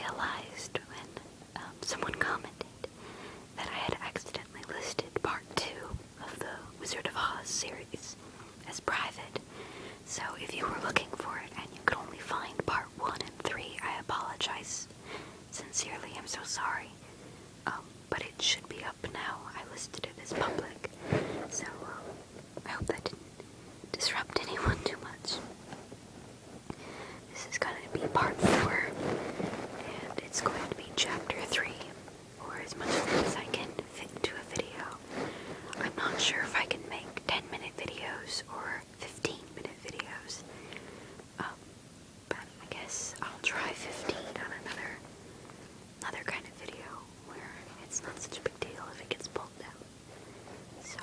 realized when someone commented that I had accidentally listed part 2 of the Wizard of Oz series as private. So if you were looking for it and you could only find part 1 and 3, I apologize sincerely. I'm so sorry. But it should be up now. I listed it as public. So I hope that didn't disrupt anyone too much. This is going to be part 4, and it's going to be chapter 3, or as much of it as I can fit into a video. I'm not sure if I can make 10-minute videos or 15-minute videos, but I guess I'll try 15 on another kind of video where it's not such a big deal if it gets pulled down. So,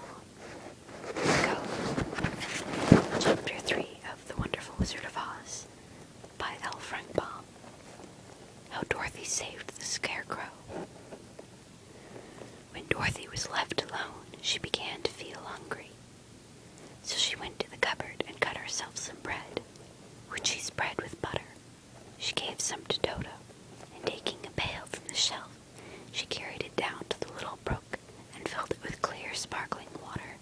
let's go. Chapter 3 of The Wonderful Wizard of Oz by L. Frank Baum. How Dorothy Saved the Scarecrow. When Dorothy was left alone, she began to feel hungry. So she went to the cupboard and cut herself some bread, which she spread with butter. She gave some to Dodo, and taking a pail from the shelf, she carried it down to the little brook and filled it with clear, sparkling water.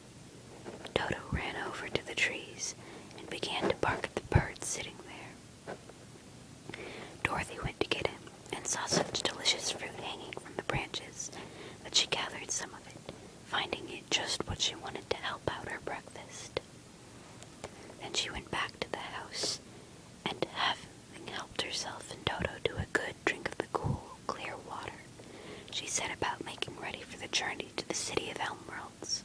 Dodo ran over to the trees and began to bark at the birds sitting there. Dorothy went to get him and saw such delicious fruit hanging from the branches that she gathered some of it, finding it just what she wanted to help out her breakfast. Then she went back to the house, and having helped herself and Dodo to a good drink of the cool, clear water, she set about making ready for the journey to the city of Emeralds.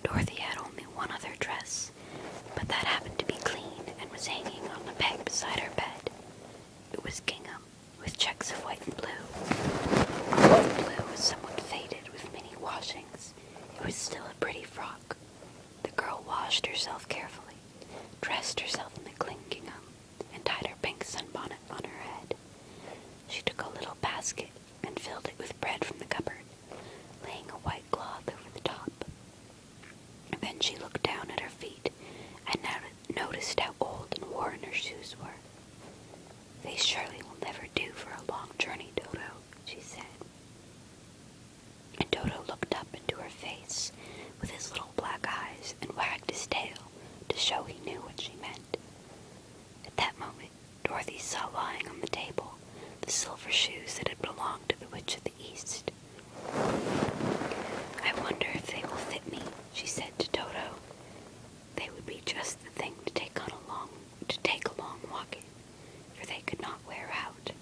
Dorothy had only one other dress, but that happened to be clean and was hanging on the peg beside her bed. It was gingham, with checks of white and blue. Although the blue was somewhat faded with many washings, it was still a pretty frock. The girl washed herself carefully, dressed herself in the clean gingham, and tied her pink sunbonnet on her head. She took a little basket and filled it with bread from the cupboard, laying a white cloth over the top. Then she looked down at her feet and noticed how old and worn her shoes were. "They surely will never do for a long journey, Dodo," she said. And Dodo looked up into her face with his little black eyes and wagged his tail to show he knew what she meant. At that moment, Dorothy saw lying on the table the silver shoes that had belonged to the Witch of the East. "I wonder if they will fit me," she said to Dodo. "They would be just the thing to take along walking, for they could not wear out."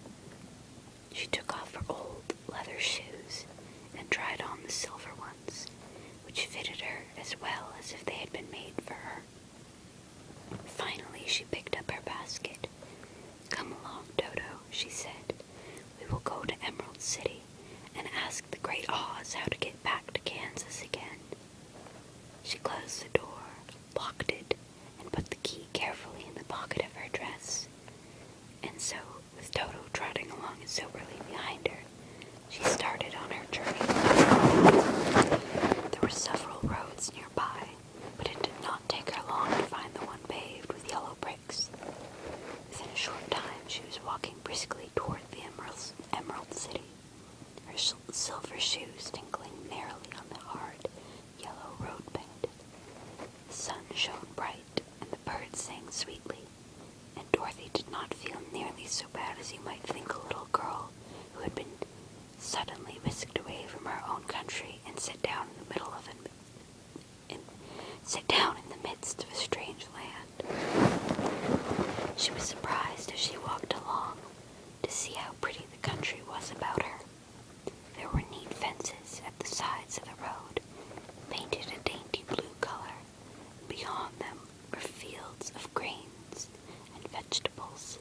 She took off her old leather shoes and tried on the silver ones, which fitted her as well as if they had been made for her. Finally, she picked up her basket. "Come along, Dodo," she said. "We will go to Emerald City and ask the Great Oz how to get back to Kansas again." She closed the door, locked it, and put the key carefully in the pocket of her dress. And so, with Dodo trotting along soberly behind her, she started on her journey. There were several roads nearby, but it did not take her long to find the one paved with yellow bricks. Within a short time, she was walking briskly toward the Emerald City, her silver shoes tinkling merrily on the hard, yellow roadbed. The sun shone bright, and the birds sang sweetly, and Dorothy did not feel nearly so bad as you might think a little girl who had been suddenly whisked away from her own country and sit down in the midst of a strange land. She was surprised as she walked along to see how pretty the country was about her. There were neat fences at the sides of the road, painted a dainty blue color. Beyond them were fields of grains and vegetables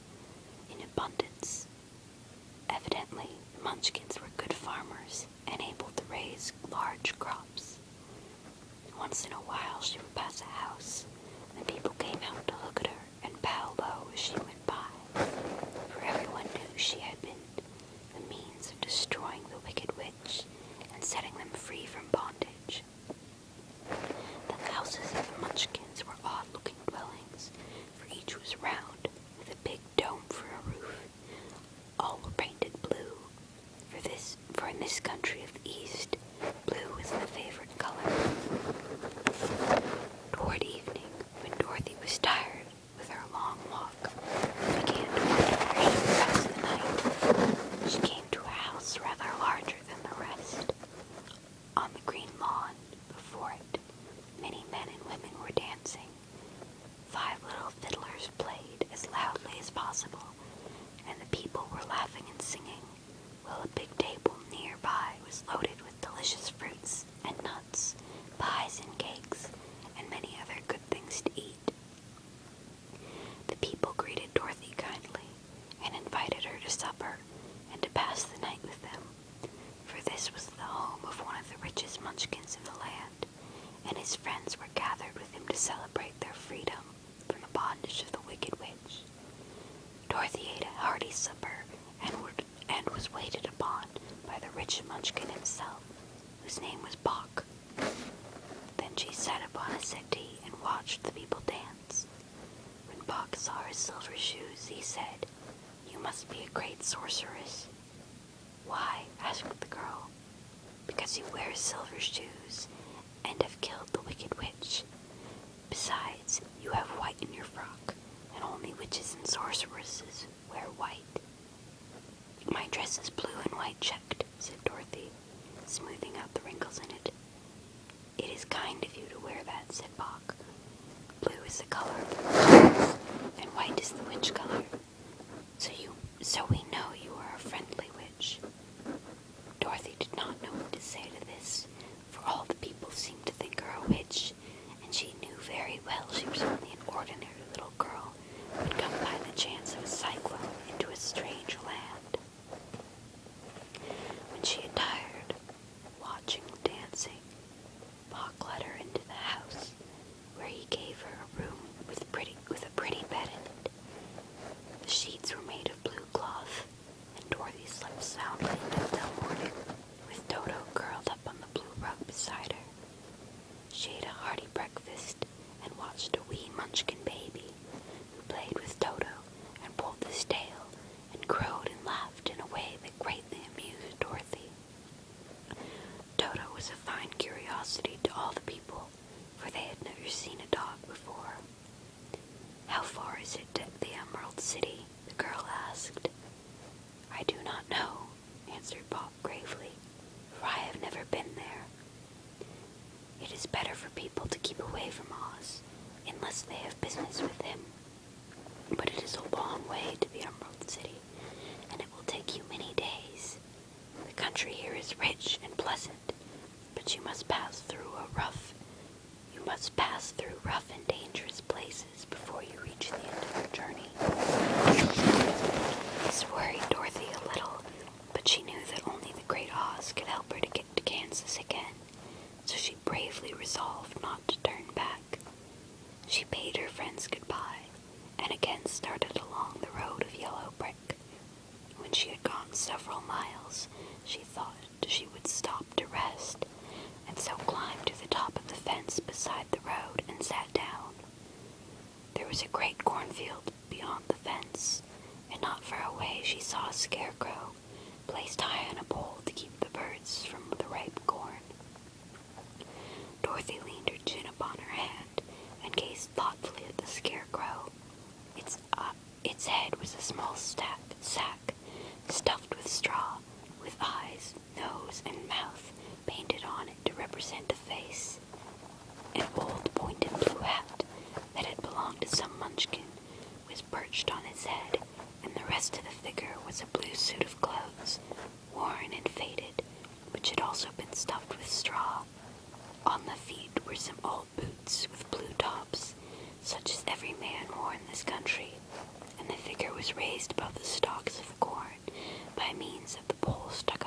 in abundance. Evidently, the Munchkins were good farmers and able to raise large crops. Once in a while she would pass a house, and people came out to look at her and bow low as she went by, for everyone knew she had been the means of destroying the wicked witch and setting them free from bondage. The houses of the Munchkins were odd-looking dwellings, for each was round, with a big dome for a roof. munchkins of the land, and his friends were gathered with him to celebrate their freedom from the bondage of the Wicked Witch. Dorothy ate a hearty supper and was waited upon by the rich munchkin himself, whose name was Boq. Then she sat upon a settee and watched the people dance. When Boq saw her silver shoes, he said, "You must be a great sorceress." "Why?" asked the girl. "Because you wear silver shoes and have killed the Wicked Witch. Besides, you have white in your frock, and only witches and sorceresses wear white." "My dress is blue and white checked," said Dorothy, smoothing out the wrinkles in it. "It is kind of you to wear that," said Boq. "Blue is the color of the witches, and white is the witch color. So we know you are a friendly witch." Dorothy did not know what to say to this, for all the people seemed to think her a witch, and she knew very well she was only an ordinary little girl who had come by the chance of a cyclone into a strange land. When she had tired watching the dancing, Boq led her into the house, where he gave her a room with a pretty bed in it. The sheets were made of blue cloth, and Dorothy slept soundly until morning, with Dodo curled up on the blue rug beside her. She ate a hearty breakfast and watched a wee munchkin baby, who played with Dodo and pulled his tail and crowed and laughed in a way that greatly amused Dorothy. Dodo was a fine curiosity to all the people, for they had never seen a dog before. "How far is it to the Emerald City?" the girl asked. "I do not know," answered Boq gravely, "for I have never been there. It is better for people to keep away from Oz, unless they have business with him. But it is a long way to the Emerald City, and it will take you many days. The country here is rich and pleasant, but you must pass through rough and dangerous places before you reach the end of your journey." This worried Dorothy a little, but she knew that only the Great Oz could help her to get to Kansas again, so she bravely resolved not to turn back. She bade her friends goodbye, and again started along the road of yellow brick. When she had gone several miles, she thought she would stop to rest, and so climbed to the top of the fence beside the road and sat down. There was a great cornfield beyond the fence, and not far away she saw a scarecrow placed high on a pole to keep the birds from the ripe corn. Dorothy leaned her chin upon her hand and gazed thoughtfully at the scarecrow. Its head was a small sack stuffed with straw, with eyes, nose, and mouth painted on it to represent a face. An old pointed blue hat that had belonged to some munchkin was perched on its head, and the rest of the figure was a blue suit of clothes, worn and faded, which had also been stuffed with straw. On the feet were some old boots with blue tops, such as every man wore in this country, and the figure was raised above the stalks of corn by means of the pole stuck